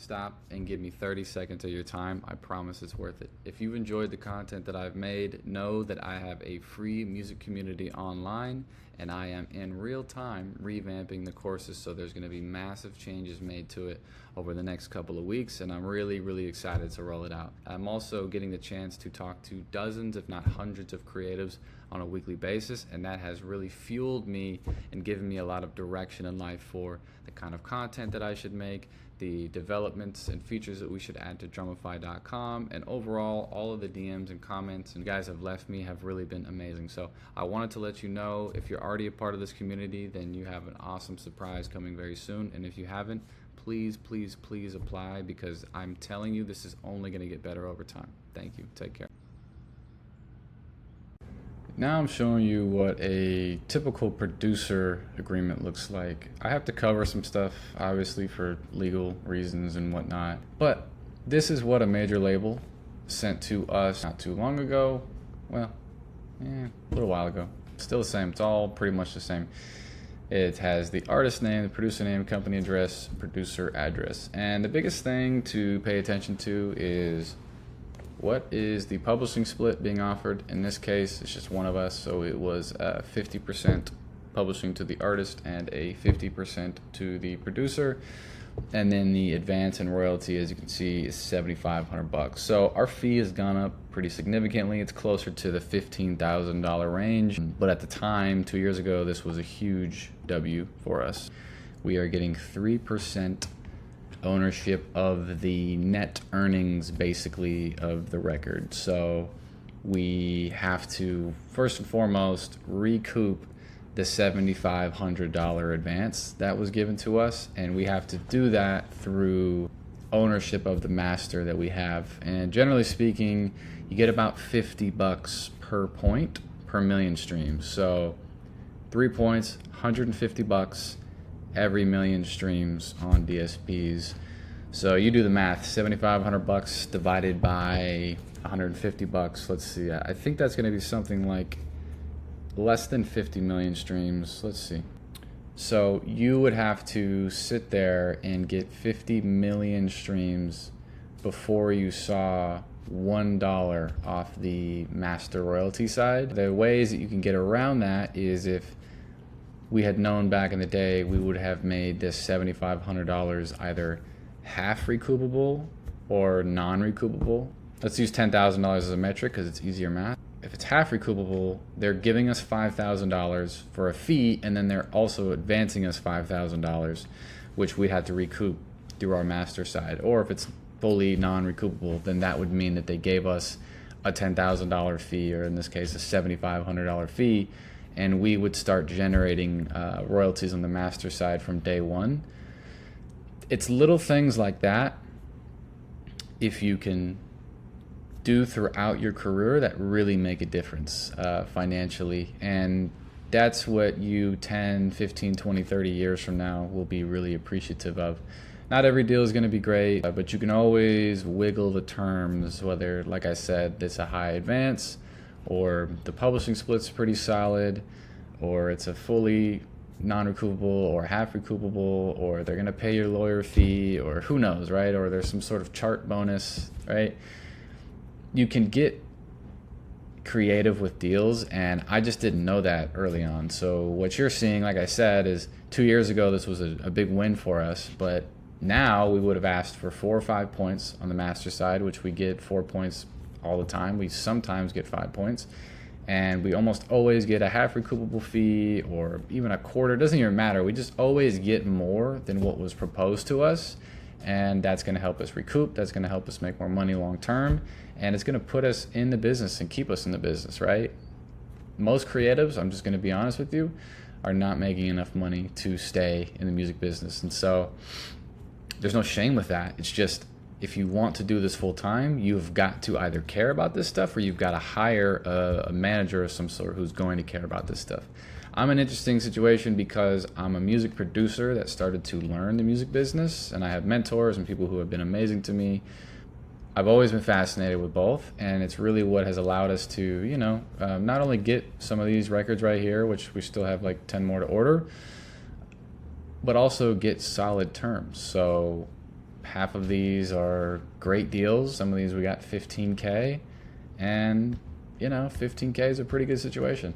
stop and give me 30 seconds of your time. I promise it's worth it. If you've enjoyed the content that I've made, know that I have a free music community online, and I am in real time revamping the courses, so there's going to be massive changes made to it over the next couple of weeks, and I'm really excited to roll it out. I'm also getting the chance to talk to dozens, if not hundreds, of creatives on a weekly basis, and that has really fueled me and given me a lot of direction in life for the kind of content that I should make, the developments and features that we should add to Drumify.com, and overall all of the DMs and comments and guys have left me have really been amazing. So I wanted to let you know, if you're already a part of this community, then you have an awesome surprise coming very soon, and if you haven't, please apply, because I'm telling you, this is only going to get better over time. Thank you. Take care. Now I'm showing you what a typical producer agreement looks like. I have to cover some stuff, obviously, for legal reasons and whatnot, but this is what a major label sent to us not too long ago. Well, a little while ago. Still the same. It's all pretty much the same. It has the artist name, the producer name, company address, producer address. And the biggest thing to pay attention to is what is the publishing split being offered. In this case, it's just one of us, so it was 50% publishing to the artist and a 50% to the producer. And then the advance and royalty, as you can see, is $7,500. So our fee has gone up pretty significantly. It's closer to the $15,000 range. But at the time, 2 years ago, this was a huge W for us. We are getting 3% ownership of the net earnings, basically, of the record. So we have to, first and foremost, recoup the $7,500 advance that was given to us, and we have to do that through ownership of the master that we have. And generally speaking, you get about $50 per point per million streams. So 3 points, $150 every million streams on DSPs. So you do the math, $7,500 divided by $150. Let's see, I think that's going to be something like less than 50 million streams. Let's see. So you would have to sit there and get 50 million streams before you saw $1 off the master royalty side. The ways that you can get around that is, if we had known back in the day, we would have made this $7,500 either half recoupable or non-recoupable. Let's use $10,000 as a metric because it's easier math. If it's half recoupable, they're giving us $5,000 for a fee, and then they're also advancing us $5,000, which we had to recoup through our master side. Or if it's fully non-recoupable, then that would mean that they gave us a $10,000 fee, or in this case, a $7,500 fee, and we would start generating royalties on the master side from day one. It's little things like that, if you can do throughout your career, that really make a difference financially. And that's what you 10, 15, 20, 30 years from now will be really appreciative of. Not every deal is going to be great, but you can always wiggle the terms, whether, like I said, it's a high advance, or the publishing split's pretty solid, or it's a fully non-recoupable or half recoupable, or they're going to pay your lawyer fee, or who knows, right? Or there's some sort of chart bonus, right? You can get creative with deals, and I just didn't know that early on. So what you're seeing, like I said, is 2 years ago this was a big win for us, but now we would have asked for 4 or 5 points on the master side, which we get 4 points all the time. We sometimes get 5 points, and we almost always get a half recoupable fee, or even a quarter. It doesn't even matter. We just always get more than what was proposed to us, and that's going to help us recoup. That's going to help us make more money long term, and it's going to put us in the business and keep us in the business, right? Most creatives, I'm just going to be honest with you, are not making enough money to stay in the music business. And so there's no shame with that. It's just, if you want to do this full time, you've got to either care about this stuff, or you've got to hire a manager of some sort who's going to care about this stuff. I'm in an interesting situation because I'm a music producer that started to learn the music business, and I have mentors and people who have been amazing to me. I've always been fascinated with both, and it's really what has allowed us to, not only get some of these records right here, which we still have like 10 more to order, but also get solid terms. So half of these are great deals. Some of these we got 15K, and 15K is a pretty good situation.